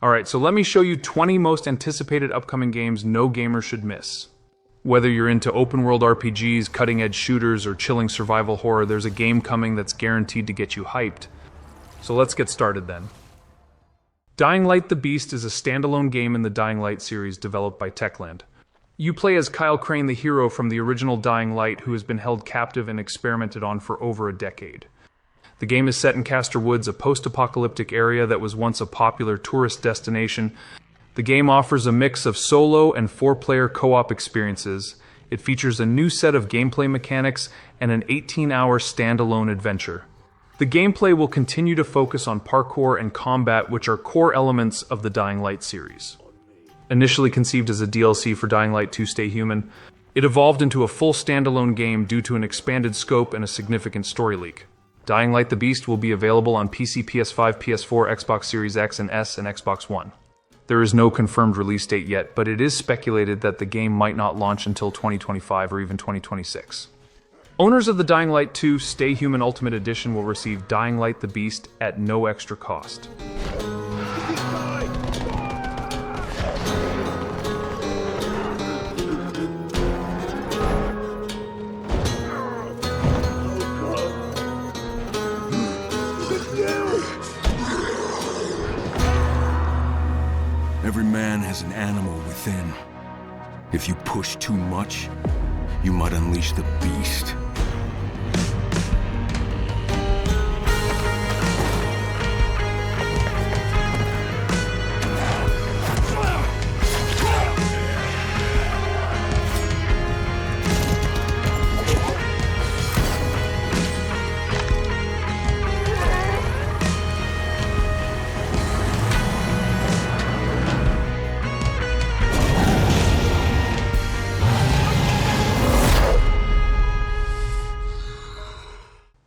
Alright, so let me show you 20 most anticipated upcoming games no gamer should miss. Whether you're into open-world RPGs, cutting-edge shooters, or chilling survival horror, there's a game coming that's guaranteed to get you hyped. So let's get started then. Dying Light the Beast is a standalone game in the Dying Light series developed by Techland. You play as Kyle Crane, the hero from the original Dying Light, who has been held captive and experimented on for over a decade. The game is set in Castor Woods, a post-apocalyptic area that was once a popular tourist destination. The game offers a mix of solo and 4-player co-op experiences. It features a new set of gameplay mechanics and an 18-hour standalone adventure. The gameplay will continue to focus on parkour and combat, which are core elements of the Dying Light series. Initially conceived as a DLC for Dying Light 2 Stay Human, it evolved into a full standalone game due to an expanded scope and a significant story leak. Dying Light the Beast will be available on PC, PS5, PS4, Xbox Series X and S, and Xbox One. There is no confirmed release date yet, but it is speculated that the game might not launch until 2025 or even 2026. Owners of the Dying Light 2 Stay Human Ultimate Edition will receive Dying Light the Beast at no extra cost. Every man has an animal within. If you push too much, you might unleash the beast.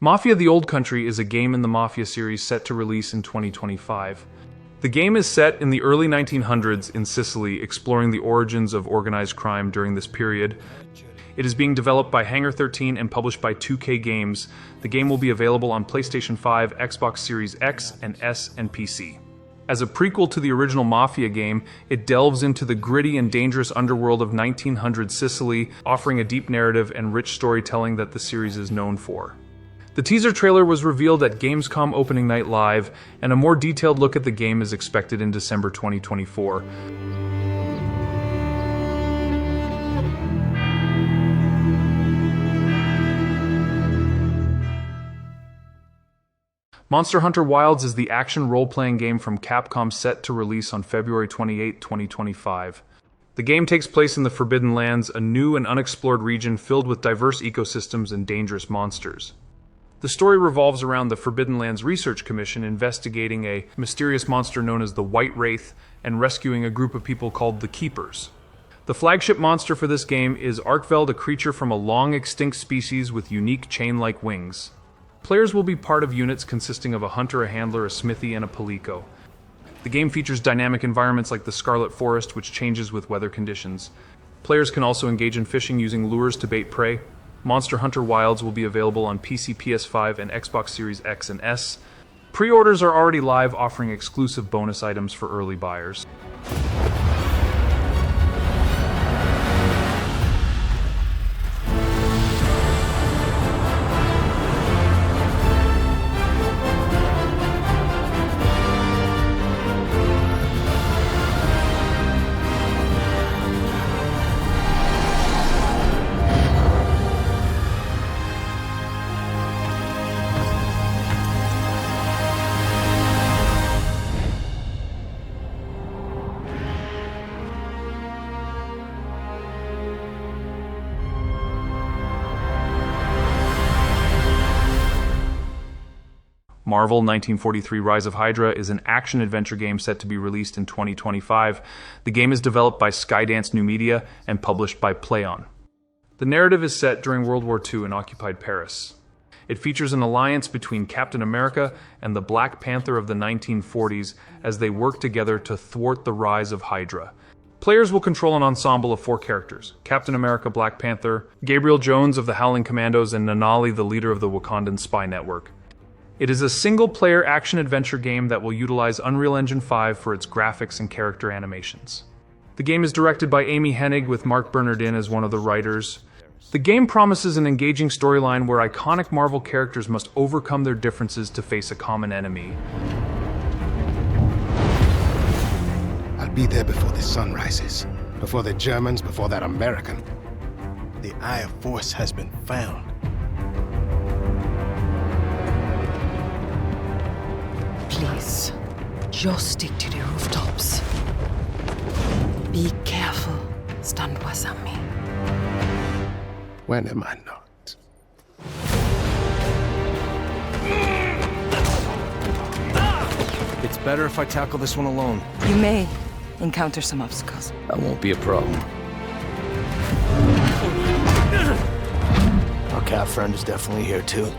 Mafia: The Old Country is a game in the Mafia series set to release in 2025. The game is set in the early 1900s in Sicily, exploring the origins of organized crime during this period. It is being developed by Hangar 13 and published by 2K Games. The game will be available on PlayStation 5, Xbox Series X and S, and PC. As a prequel to the original Mafia game, it delves into the gritty and dangerous underworld of 1900s Sicily, offering a deep narrative and rich storytelling that the series is known for. The teaser trailer was revealed at Gamescom Opening Night Live, and a more detailed look at the game is expected in December 2024. Monster Hunter Wilds is the action role-playing game from Capcom set to release on February 28, 2025. The game takes place in the Forbidden Lands, a new and unexplored region filled with diverse ecosystems and dangerous monsters. The story revolves around the Forbidden Lands Research Commission investigating a mysterious monster known as the White Wraith and rescuing a group of people called the Keepers. The flagship monster for this game is Arkveld, a creature from a long-extinct species with unique chain-like wings. Players will be part of units consisting of a hunter, a handler, a smithy, and a palico. The game features dynamic environments like the Scarlet Forest, which changes with weather conditions. Players can also engage in fishing using lures to bait prey. Monster Hunter Wilds will be available on PC, PS5, and Xbox Series X and S. Pre-orders are already live, offering exclusive bonus items for early buyers. Marvel 1943 Rise of Hydra is an action-adventure game set to be released in 2025. The game is developed by Skydance New Media and published by PlayOn. The narrative is set during World War II in occupied Paris. It features an alliance between Captain America and the Black Panther of the 1940s as they work together to thwart the rise of Hydra. Players will control an ensemble of 4 characters: Captain America, Black Panther, Gabriel Jones of the Howling Commandos, and Nanali, the leader of the Wakandan spy network. It is a single-player action-adventure game that will utilize Unreal Engine 5 for its graphics and character animations. The game is directed by Amy Hennig with Mark Bernardin as one of the writers. The game promises an engaging storyline where iconic Marvel characters must overcome their differences to face a common enemy. I'll be there before the sun rises. Before the Germans, before that American. The Eye of Force has been found. Please, just stick to the rooftops. Be careful, stand me. When am I not? It's better if I tackle this one alone. You may encounter some obstacles. That won't be a problem. Our cat friend is definitely here too.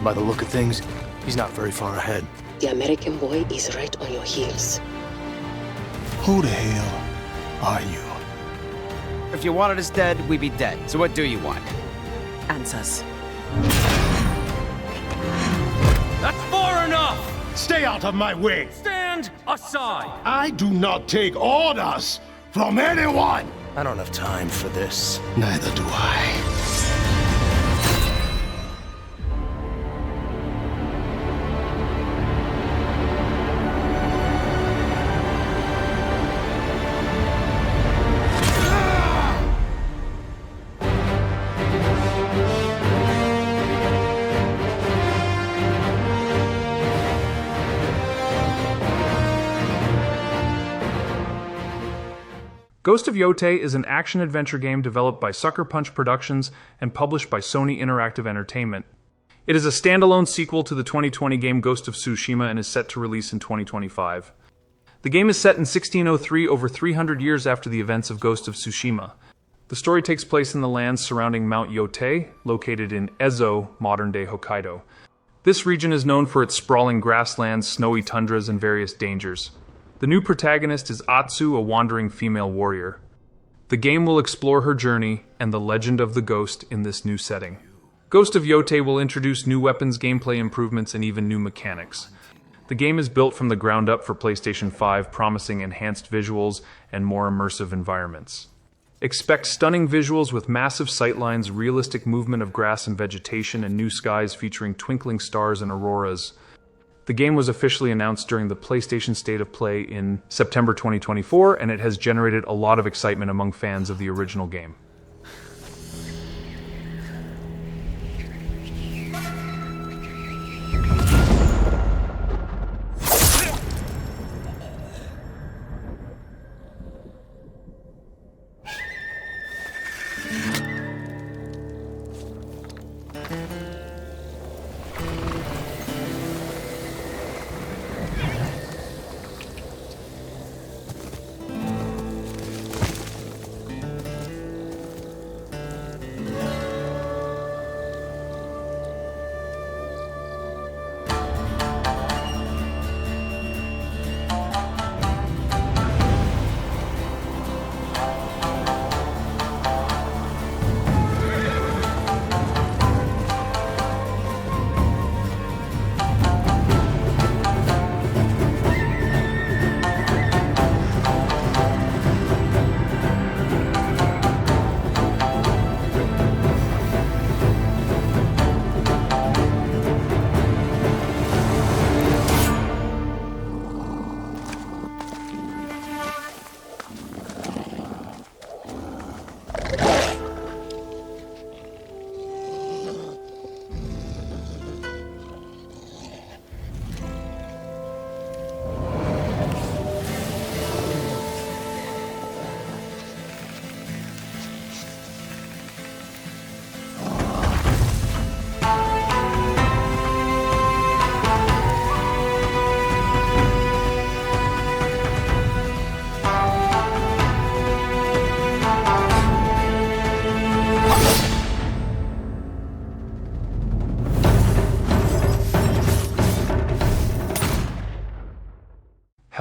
By the look of things, he's not very far ahead. The American boy is right on your heels. Who the hell are you? If you wanted us dead, we'd be dead. So what do you want? Answers. That's far enough! Stay out of my way! Stand aside! I do not take orders from anyone! I don't have time for this. Neither do I. Ghost of Yotei is an action-adventure game developed by Sucker Punch Productions and published by Sony Interactive Entertainment. It is a standalone sequel to the 2020 game Ghost of Tsushima and is set to release in 2025. The game is set in 1603, over 300 years after the events of Ghost of Tsushima. The story takes place in the lands surrounding Mount Yotei, located in Ezo, modern-day Hokkaido. This region is known for its sprawling grasslands, snowy tundras, and various dangers. The new protagonist is Atsu, a wandering female warrior. The game will explore her journey and the legend of the ghost in this new setting. Ghost of Yotei will introduce new weapons, gameplay improvements, and even new mechanics. The game is built from the ground up for PlayStation 5, promising enhanced visuals and more immersive environments. Expect stunning visuals with massive sightlines, realistic movement of grass and vegetation, and new skies featuring twinkling stars and auroras. The game was officially announced during the PlayStation State of Play in September 2024, and it has generated a lot of excitement among fans of the original game.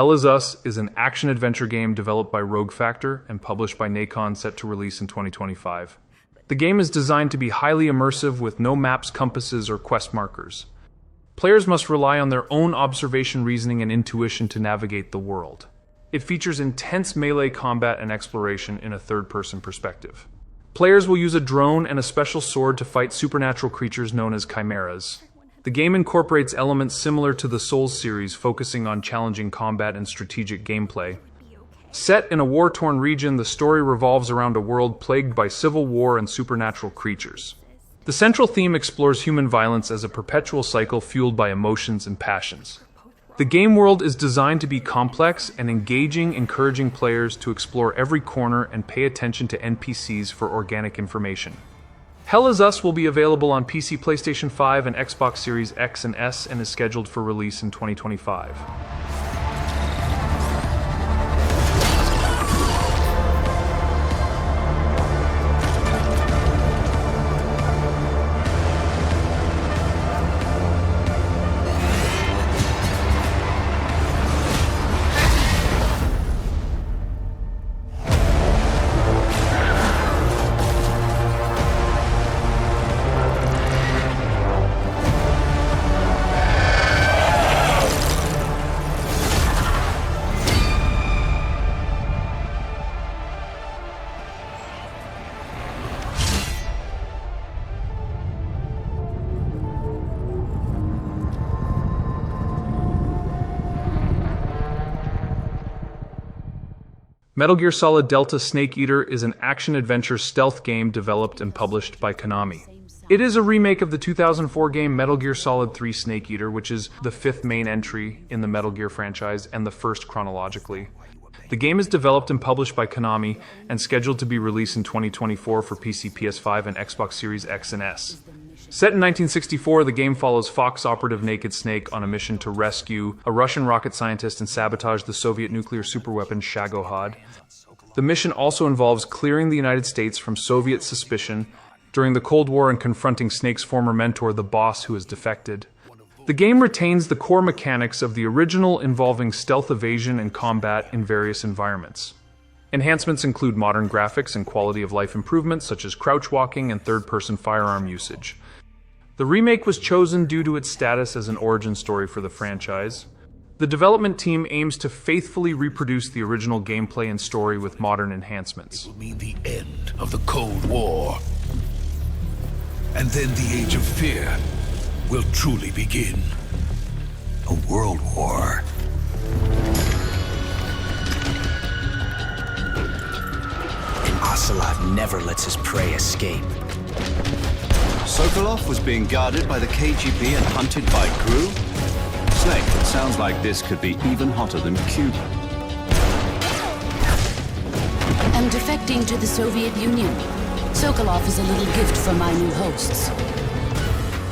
Hell Is Us is an action-adventure game developed by Rogue Factor and published by Nacon, set to release in 2025. The game is designed to be highly immersive with no maps, compasses, or quest markers. Players must rely on their own observation, reasoning, and intuition to navigate the world. It features intense melee combat and exploration in a third-person perspective. Players will use a drone and a special sword to fight supernatural creatures known as chimeras. The game incorporates elements similar to the Souls series, focusing on challenging combat and strategic gameplay. Set in a war-torn region, the story revolves around a world plagued by civil war and supernatural creatures. The central theme explores human violence as a perpetual cycle fueled by emotions and passions. The game world is designed to be complex and engaging, encouraging players to explore every corner and pay attention to NPCs for organic information. Hell Is Us will be available on PC, PlayStation 5, and Xbox Series X and S and is scheduled for release in 2025. Metal Gear Solid Delta Snake Eater is an action-adventure stealth game developed and published by Konami. It is a remake of the 2004 game Metal Gear Solid 3 Snake Eater, which is the fifth main entry in the Metal Gear franchise and the first chronologically. The game is developed and published by Konami and scheduled to be released in 2024 for PC, PS5, and Xbox Series X and S. Set in 1964, the game follows Fox operative Naked Snake on a mission to rescue a Russian rocket scientist and sabotage the Soviet nuclear superweapon Shagohod. The mission also involves clearing the United States from Soviet suspicion during the Cold War and confronting Snake's former mentor, the Boss, who has defected. The game retains the core mechanics of the original, involving stealth evasion and combat in various environments. Enhancements include modern graphics and quality of life improvements such as crouch walking and third-person firearm usage. The remake was chosen due to its status as an origin story for the franchise. The development team aims to faithfully reproduce the original gameplay and story with modern enhancements. It will mean the end of the Cold War. And then the Age of Fear will truly begin. A world war. And Ocelot never lets his prey escape. Sokolov was being guarded by the KGB and hunted by Gru? Snake, it sounds like this could be even hotter than Cuba. I'm defecting to the Soviet Union. Sokolov is a little gift from my new hosts.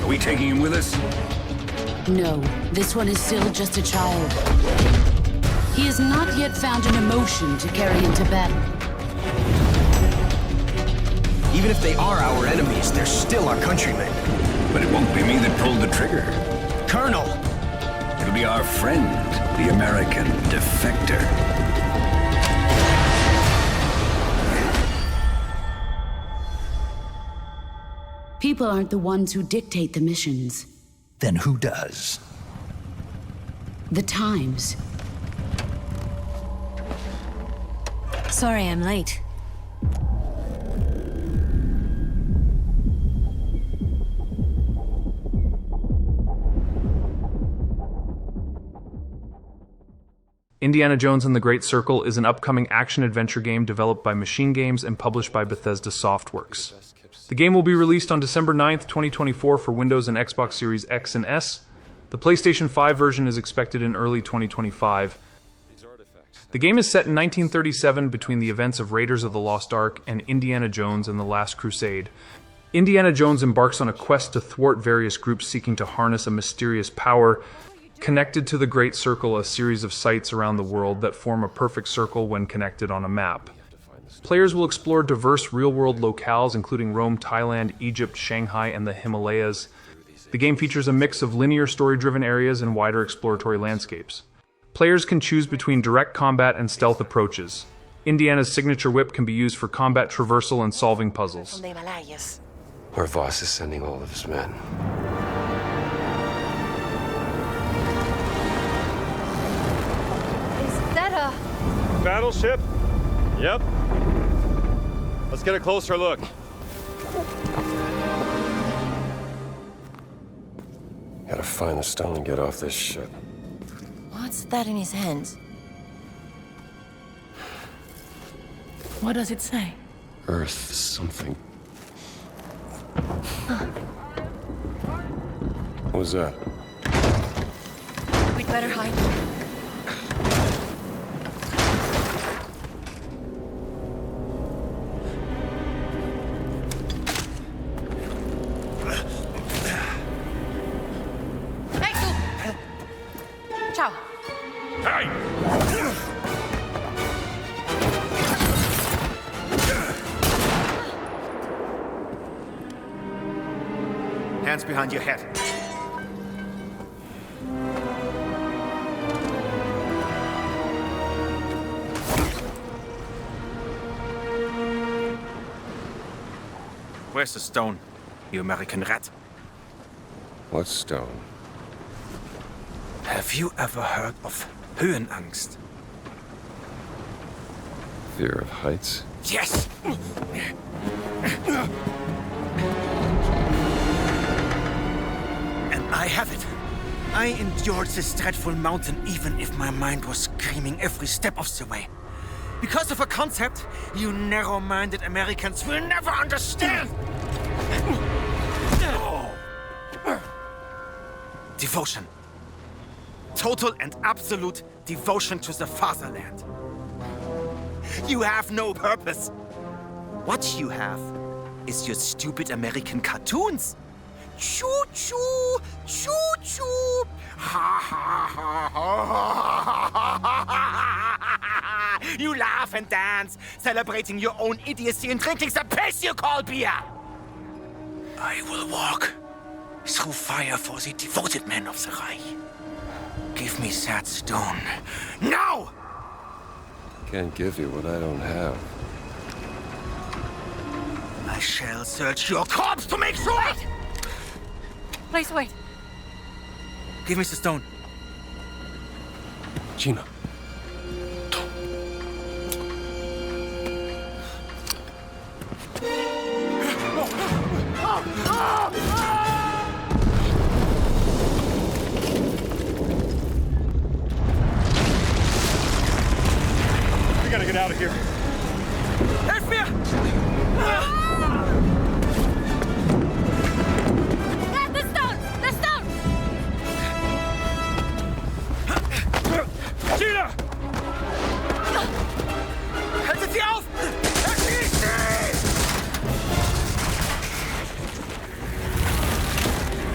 Are we taking him with us? No, this one is still just a child. He has not yet found an emotion to carry into battle. Even if they are our enemies, they're still our countrymen. But it won't be me that pulled the trigger. Colonel! It'll be our friend, the American defector. People aren't the ones who dictate the missions. Then who does? The times. Sorry I'm late. Indiana Jones and the Great Circle is an upcoming action-adventure game developed by Machine Games and published by Bethesda Softworks. The game will be released on December 9th, 2024 for Windows and Xbox Series X and S. The PlayStation 5 version is expected in early 2025. The game is set in 1937 between the events of Raiders of the Lost Ark and Indiana Jones and the Last Crusade. Indiana Jones embarks on a quest to thwart various groups seeking to harness a mysterious power. Connected to the Great Circle, a series of sites around the world that form a perfect circle when connected on a map. Players will explore diverse real-world locales including Rome, Thailand, Egypt, Shanghai, and the Himalayas. The game features a mix of linear story-driven areas and wider exploratory landscapes. Players can choose between direct combat and stealth approaches. Indiana's signature whip can be used for combat traversal and solving puzzles. Where Voss is sending all of his men. Battleship? Yep. Let's get a closer look. Gotta find the stone and get off this ship. What's that in his hands? What does it say? Earth something. What was that? We'd better hide. Hey, tú! Ciao. Hey! Hands behind your head. Where's the stone, you American rat? What stone? Have you ever heard of Höhenangst? Fear of heights? Yes! And I have it. I endured this dreadful mountain even if my mind was screaming every step of the way. Because of a concept you narrow-minded Americans will never understand! Devotion. Total and absolute devotion to the fatherland. You have no purpose. What you have is your stupid American cartoons. Choo-choo! Choo-choo! Ha ha ha ha! You laugh and dance, celebrating your own idiocy and drinking the piss you call beer! I will walk through fire for the devoted men of the Reich. Give me that stone. Now! Can't give you what I don't have. I shall search your corpse to make sure! Wait! Please wait. Give me the stone. Gina. We gotta get out of here. Help me! The stone! The stone! Gina! Haltet sie auf! Erschießt sie!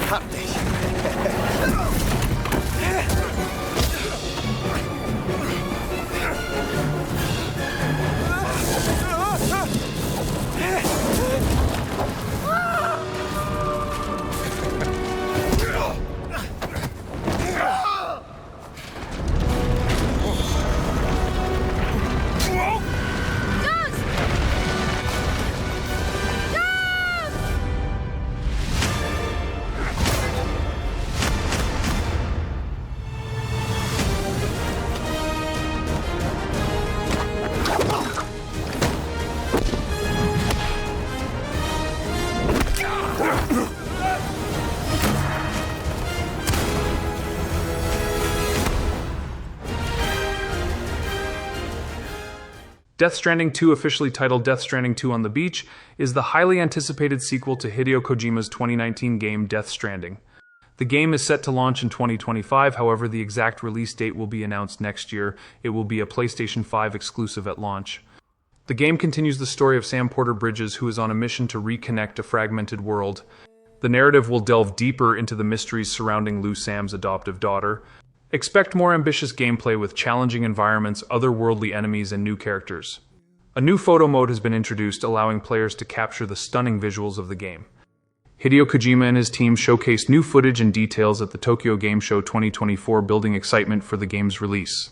Hab dich. Death Stranding 2, officially titled Death Stranding 2 on the Beach, is the highly anticipated sequel to Hideo Kojima's 2019 game Death Stranding. The game is set to launch in 2025, however the exact release date will be announced next year. It will be a PlayStation 5 exclusive at launch. The game continues the story of Sam Porter Bridges, who is on a mission to reconnect a fragmented world. The narrative will delve deeper into the mysteries surrounding Lou Sam's adoptive daughter. Expect more ambitious gameplay with challenging environments, otherworldly enemies, and new characters. A new photo mode has been introduced, allowing players to capture the stunning visuals of the game. Hideo Kojima and his team showcased new footage and details at the Tokyo Game Show 2024, building excitement for the game's release.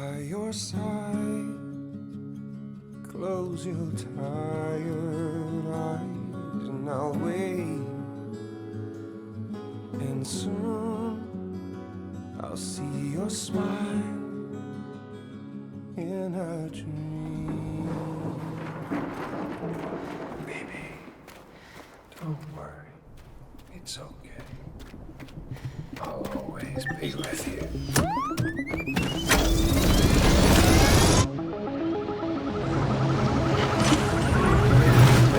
by your side. Close your tired eyes and I'll wait. And soon I'll see your smile in a dream. Baby, don't worry. It's okay. I'll always be with you. And I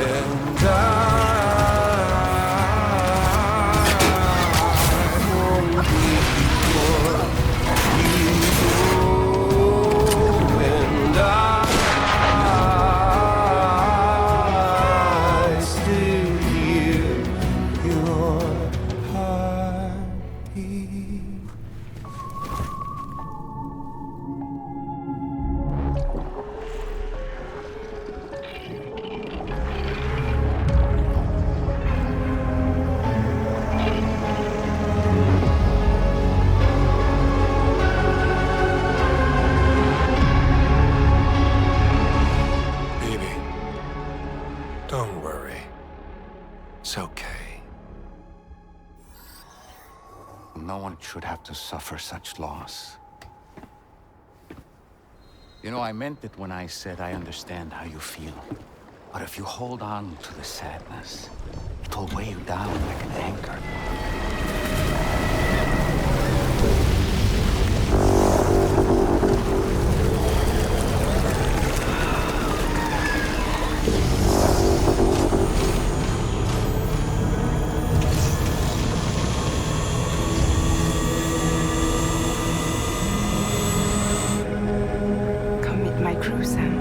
won't be before you go. And I still hear your heartbeat. Baby, don't worry. It's okay. No one should have to suffer such loss. You know, I meant it when I said I understand how you feel. But if you hold on to the sadness, it'll weigh you down like an anchor. Come meet my crew, Sam.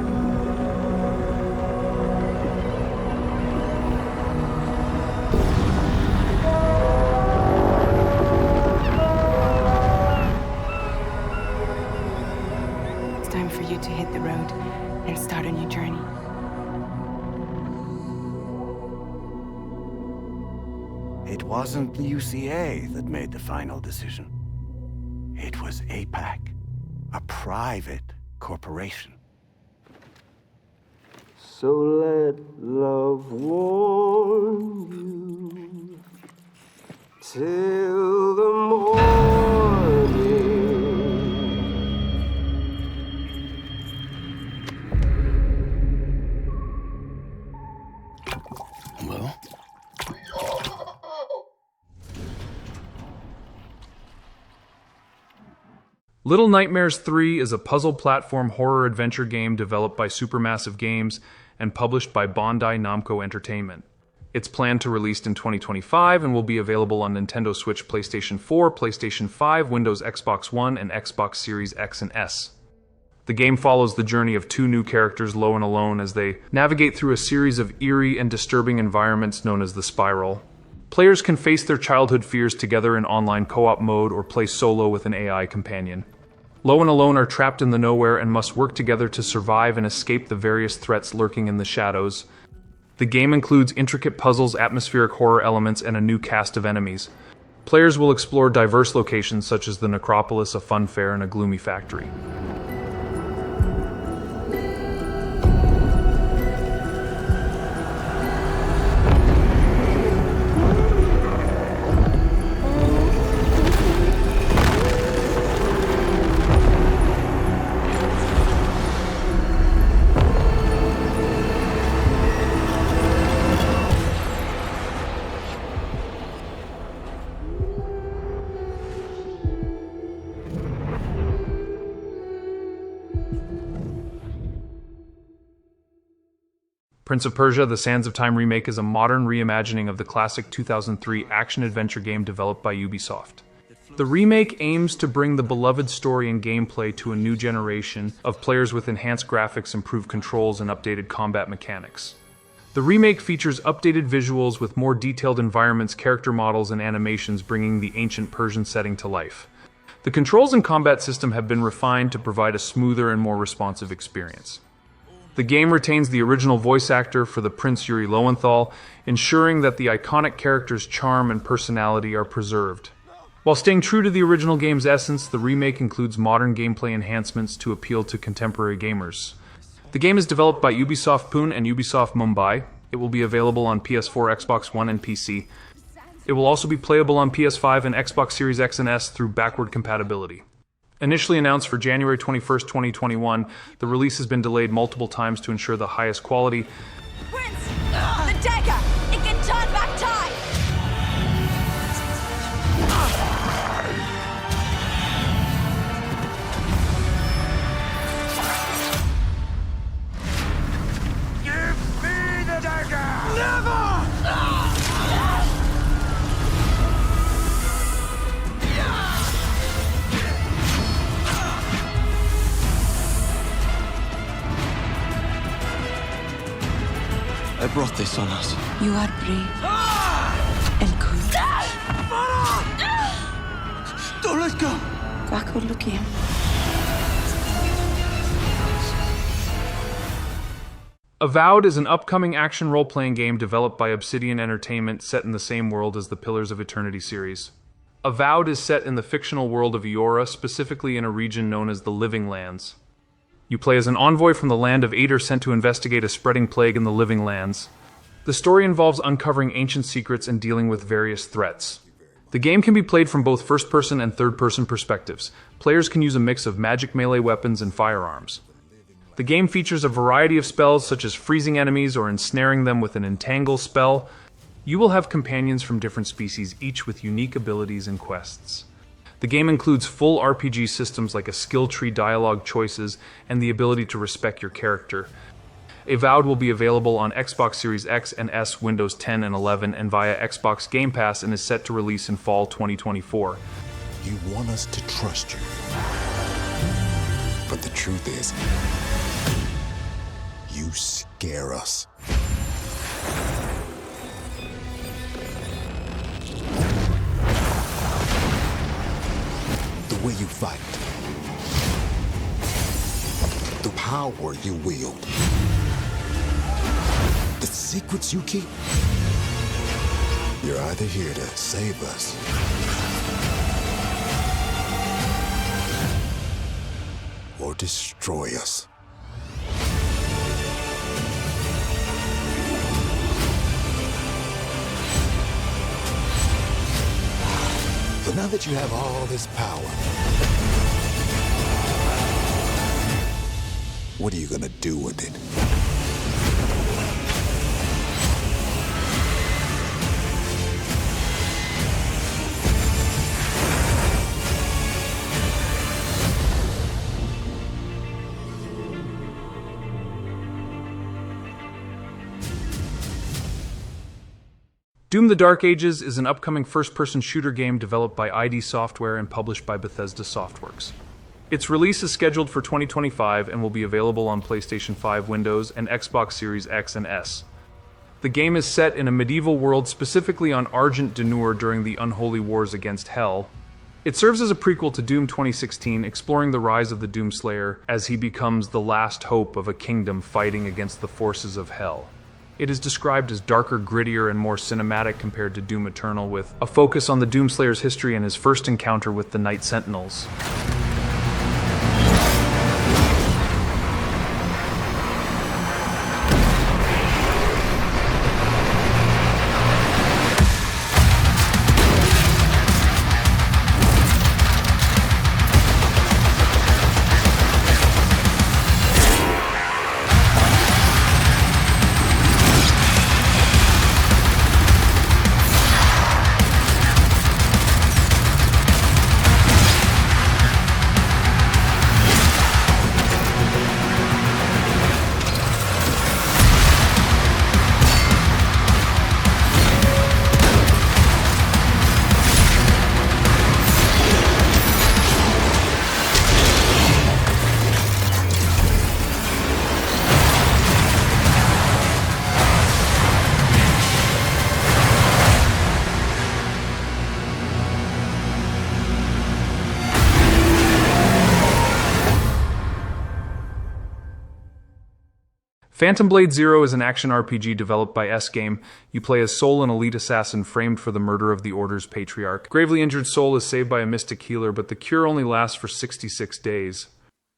It's time for you to hit the road and start a new journey. It wasn't the UCA that made the final decision. It was APAC, a private corporation. So let love warm you till the morning. Well? Little Nightmares 3 is a puzzle platform horror adventure game developed by Supermassive Games and published by Bandai Namco Entertainment. It's planned to release in 2025 and will be available on Nintendo Switch, PlayStation 4, PlayStation 5, Windows Xbox One, and Xbox Series X and S. The game follows the journey of two new characters, Lo and Alone, as they navigate through a series of eerie and disturbing environments known as the Spiral. Players can face their childhood fears together in online co-op mode or play solo with an AI companion. Lo and Alone are trapped in the nowhere and must work together to survive and escape the various threats lurking in the shadows. The game includes intricate puzzles, atmospheric horror elements, and a new cast of enemies. Players will explore diverse locations such as the Necropolis, a fun fair, and a gloomy factory. Prince of Persia: The Sands of Time Remake is a modern reimagining of the classic 2003 action-adventure game developed by Ubisoft. The remake aims to bring the beloved story and gameplay to a new generation of players with enhanced graphics, improved controls, and updated combat mechanics. The remake features updated visuals with more detailed environments, character models, and animations, bringing the ancient Persian setting to life. The controls and combat system have been refined to provide a smoother and more responsive experience. The game retains the original voice actor for the Prince Yuri Lowenthal, ensuring that the iconic character's charm and personality are preserved. While staying true to the original game's essence, the remake includes modern gameplay enhancements to appeal to contemporary gamers. The game is developed by Ubisoft Pune and Ubisoft Mumbai. It will be available on PS4, Xbox One, and PC. It will also be playable on PS5 and Xbox Series X and S through backward compatibility. Initially announced for January 21st, 2021, the release has been delayed multiple times to ensure the highest quality. Prince! The dagger! It can turn back time! Give me the dagger! Never! I brought this on us. You are brave and good. Don't let go! Quaco Luki. Avowed is an upcoming action role-playing game developed by Obsidian Entertainment set in the same world as the Pillars of Eternity series. Avowed is set in the fictional world of Eora, specifically in a region known as the Living Lands. You play as an envoy from the land of Ader sent to investigate a spreading plague in the Living Lands. The story involves uncovering ancient secrets and dealing with various threats. The game can be played from both first-person and third-person perspectives. Players can use a mix of magic melee weapons and firearms. The game features a variety of spells such as freezing enemies or ensnaring them with an entangle spell. You will have companions from different species, each with unique abilities and quests. The game includes full RPG systems like a skill tree, dialogue choices, and the ability to respec your character. Avowed will be available on Xbox Series X and S, Windows 10 and 11, and via Xbox Game Pass, and is set to release in fall 2024. You want us to trust you. But the truth is, you scare us. The way you fight. The power you wield. The secrets you keep. You're either here to save us or destroy us. So now that you have all this power, what are you gonna do with it? Doom: The Dark Ages is an upcoming first-person shooter game developed by ID Software and published by Bethesda Softworks. Its release is scheduled for 2025 and will be available on PlayStation 5, Windows, and Xbox Series X and S. The game is set in a medieval world, specifically on Argent D'Nur during the unholy wars against Hell. It serves as a prequel to Doom 2016, exploring the rise of the Doomslayer as he becomes the last hope of a kingdom fighting against the forces of Hell. It is described as darker, grittier, and more cinematic compared to Doom Eternal, with a focus on the Doomslayer's history and his first encounter with the Night Sentinels. Phantom Blade Zero is an action RPG developed by S-Game. You play as Soul, an elite assassin framed for the murder of the Order's patriarch. Gravely injured Soul is saved by a mystic healer, but the cure only lasts for 66 days.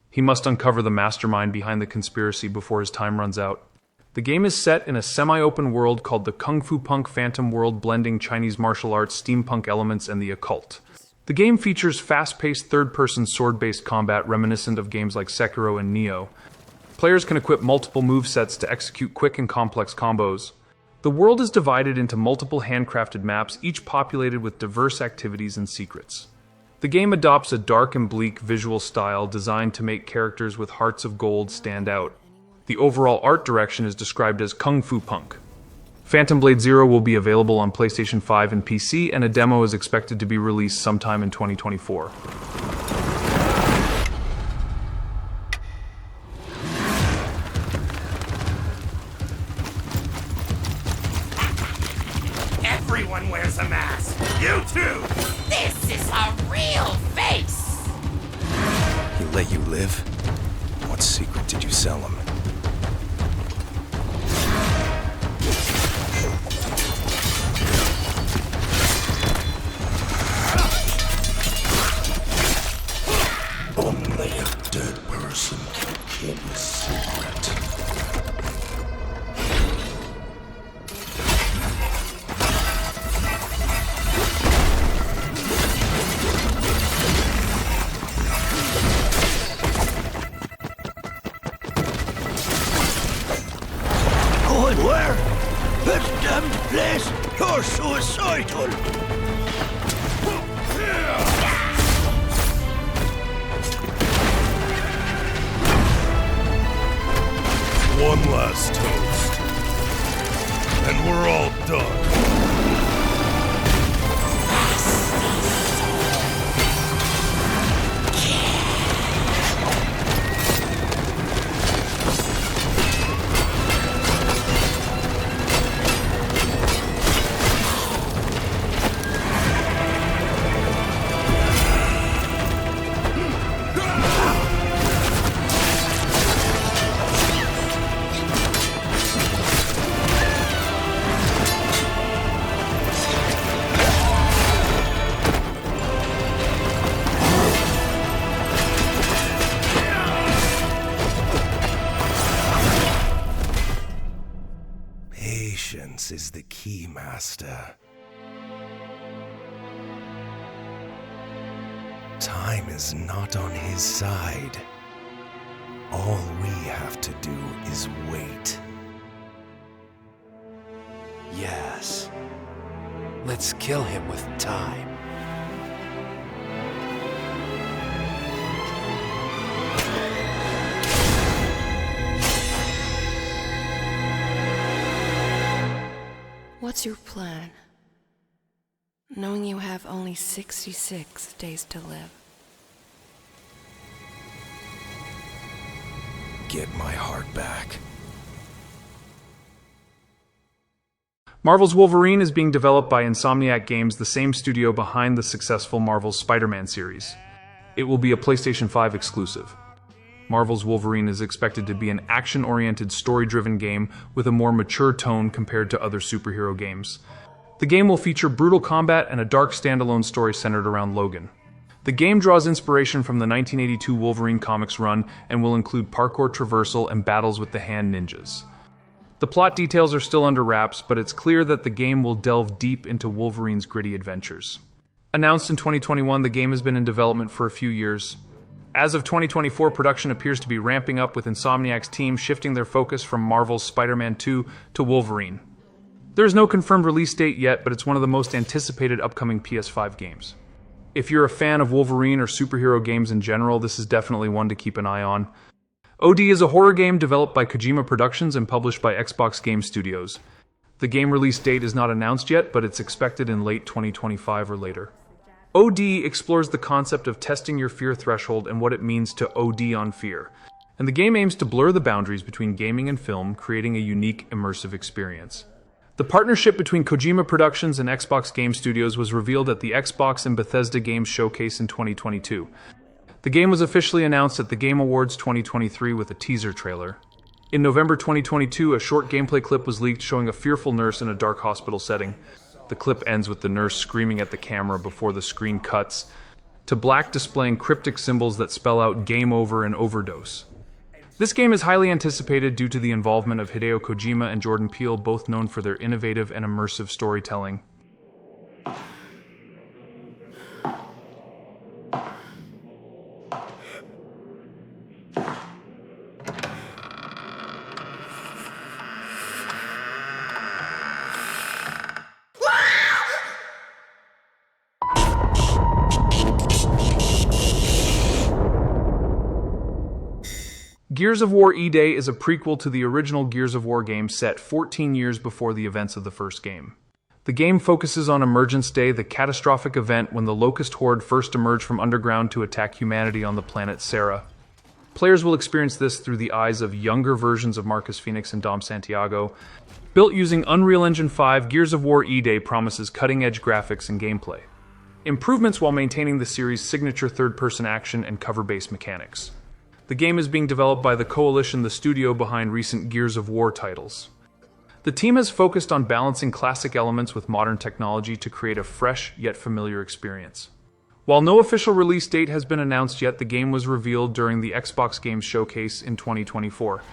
He must uncover the mastermind behind the conspiracy before his time runs out. The game is set in a semi-open world called the Kung Fu Punk Phantom World, blending Chinese martial arts, steampunk elements, and the occult. The game features fast-paced third-person sword-based combat reminiscent of games like Sekiro and Nioh. Players can equip multiple movesets to execute quick and complex combos. The world is divided into multiple handcrafted maps, each populated with diverse activities and secrets. The game adopts a dark and bleak visual style designed to make characters with hearts of gold stand out. The overall art direction is described as Kung Fu Punk. Phantom Blade Zero will be available on PlayStation 5 and PC, and a demo is expected to be released sometime in 2024. Everyone wears a mask. You too. This is a real face. He let you live? What secret did you sell him? Only a dead person can keep a secret. Going where? This damned place! You're suicidal! One last toast, and we're all done. Patience is the key, Master. Time is not on his side. All we have to do is wait. Yes. Let's kill him with time. What's your plan? Knowing you have only 66 days to live. Get my heart back. Marvel's Wolverine is being developed by Insomniac Games, the same studio behind the successful Marvel's Spider-Man series. It will be a PlayStation 5 exclusive. Marvel's Wolverine is expected to be an action-oriented, story-driven game with a more mature tone compared to other superhero games. The game will feature brutal combat and a dark standalone story centered around Logan. The game draws inspiration from the 1982 Wolverine comics run and will include parkour traversal and battles with the hand ninjas. The plot details are still under wraps, but it's clear that the game will delve deep into Wolverine's gritty adventures. Announced in 2021, the game has been in development for a few years. As of 2024, production appears to be ramping up, with Insomniac's team shifting their focus from Marvel's Spider-Man 2 to Wolverine. There is no confirmed release date yet, but it's one of the most anticipated upcoming PS5 games. If you're a fan of Wolverine or superhero games in general, this is definitely one to keep an eye on. OD is a horror game developed by Kojima Productions and published by Xbox Game Studios. The game release date is not announced yet, but it's expected in late 2025 or later. OD explores the concept of testing your fear threshold and what it means to OD on fear, and the game aims to blur the boundaries between gaming and film, creating a unique, immersive experience. The partnership between Kojima Productions and Xbox Game Studios was revealed at the Xbox and Bethesda Games Showcase in 2022. The game was officially announced at the Game Awards 2023 with a teaser trailer. In November 2022, a short gameplay clip was leaked showing a fearful nurse in a dark hospital setting. The clip ends with the nurse screaming at the camera before the screen cuts to black, displaying cryptic symbols that spell out "game over" and "overdose." This game is highly anticipated due to the involvement of Hideo Kojima and Jordan Peele, both known for their innovative and immersive storytelling. Gears of War E-Day is a prequel to the original Gears of War game set 14 years before the events of the first game. The game focuses on Emergence Day, the catastrophic event when the Locust Horde first emerged from underground to attack humanity on the planet Serra. Players will experience this through the eyes of younger versions of Marcus Phoenix and Dom Santiago. Built using Unreal Engine 5, Gears of War E-Day promises cutting-edge graphics and gameplay improvements while maintaining the series' signature third-person action and cover-based mechanics. The game is being developed by the Coalition, the studio behind recent Gears of War titles. The team has focused on balancing classic elements with modern technology to create a fresh yet familiar experience. While no official release date has been announced yet, the game was revealed during the Xbox Games Showcase in 2024.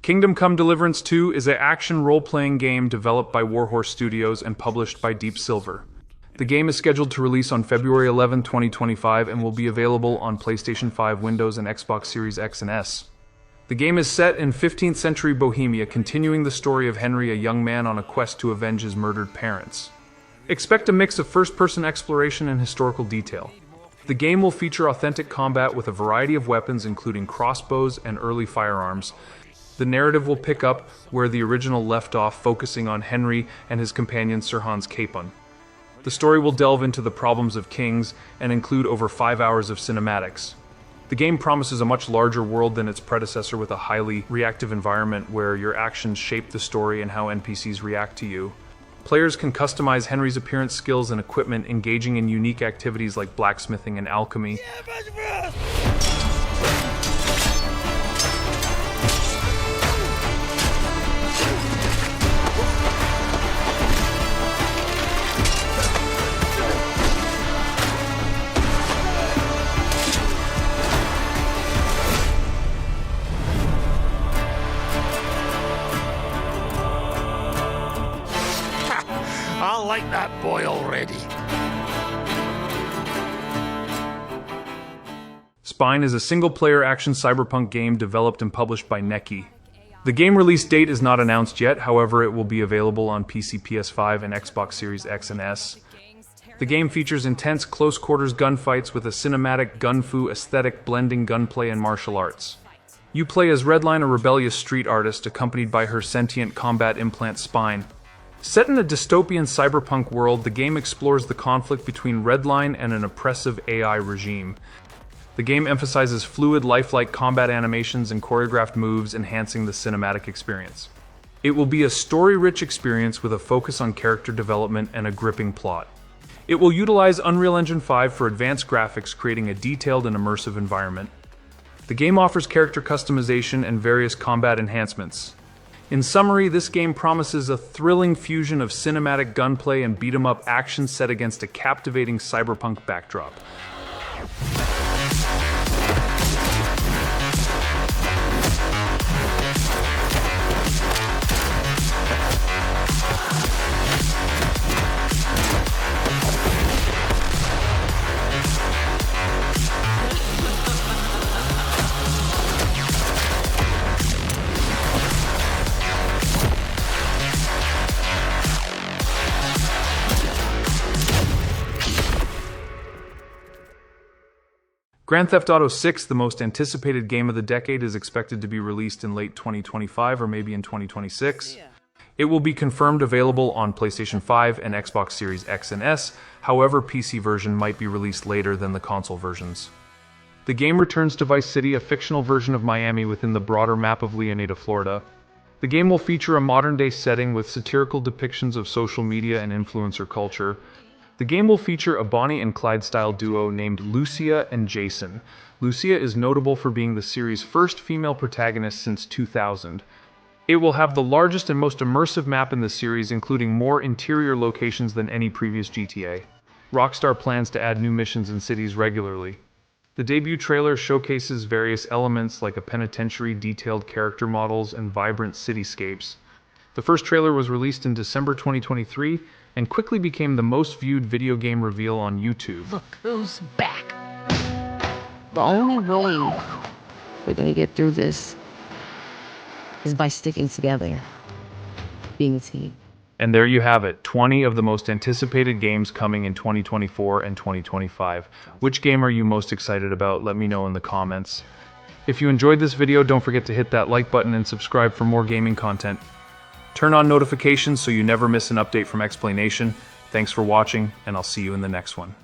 Kingdom Come Deliverance 2 is an action role-playing game developed by Warhorse Studios and published by Deep Silver. The game is scheduled to release on February 11, 2025 and will be available on PlayStation 5, Windows, and Xbox Series X and S. The game is set in 15th century Bohemia, continuing the story of Henry, a young man on a quest to avenge his murdered parents. Expect a mix of first-person exploration and historical detail. The game will feature authentic combat with a variety of weapons, including crossbows and early firearms. The narrative will pick up where the original left off, focusing on Henry and his companion Sir Hans Capon. The story will delve into the problems of kings and include over 5 hours of cinematics. The game promises a much larger world than its predecessor, with a highly reactive environment where your actions shape the story and how NPCs react to you. Players can customize Henry's appearance, skills, and equipment, engaging in unique activities like blacksmithing and alchemy. I like that boy already. Spine is a single-player action cyberpunk game developed and published by Neki. The game release date is not announced yet, however it will be available on PC, PS5, and Xbox Series X and S. The game features intense close-quarters gunfights with a cinematic gun-fu aesthetic blending gunplay and martial arts. You play as Redline, a rebellious street artist, accompanied by her sentient combat implant Spine. Set in a dystopian cyberpunk world, the game explores the conflict between Redline and an oppressive AI regime. The game emphasizes fluid, lifelike combat animations and choreographed moves, enhancing the cinematic experience. It will be a story-rich experience with a focus on character development and a gripping plot. It will utilize Unreal Engine 5 for advanced graphics, creating a detailed and immersive environment. The game offers character customization and various combat enhancements. In summary, this game promises a thrilling fusion of cinematic gunplay and beat-em-up action set against a captivating cyberpunk backdrop. Grand Theft Auto 6, the most anticipated game of the decade, is expected to be released in late 2025 or maybe in 2026. It will be confirmed available on PlayStation 5 and Xbox Series X and S, however, PC version might be released later than the console versions. The game returns to Vice City, a fictional version of Miami within the broader map of Leonida, Florida. The game will feature a modern-day setting with satirical depictions of social media and influencer culture. The game will feature a Bonnie and Clyde-style duo named Lucia and Jason. Lucia is notable for being the series' first female protagonist since 2000. It will have the largest and most immersive map in the series, including more interior locations than any previous GTA. Rockstar plans to add new missions and cities regularly. The debut trailer showcases various elements like a penitentiary, detailed character models, and vibrant cityscapes. The first trailer was released in December 2023 and quickly became the most viewed video game reveal on YouTube. Look who's back. The only way we're gonna get through this is by sticking together, being a team. And there you have it, 20 of the most anticipated games coming in 2024 and 2025. Which game are you most excited about? Let me know in the comments. If you enjoyed this video, don't forget to hit that like button and subscribe for more gaming content. Turn on notifications so you never miss an update from Explanation. Thanks for watching, and I'll see you in the next one.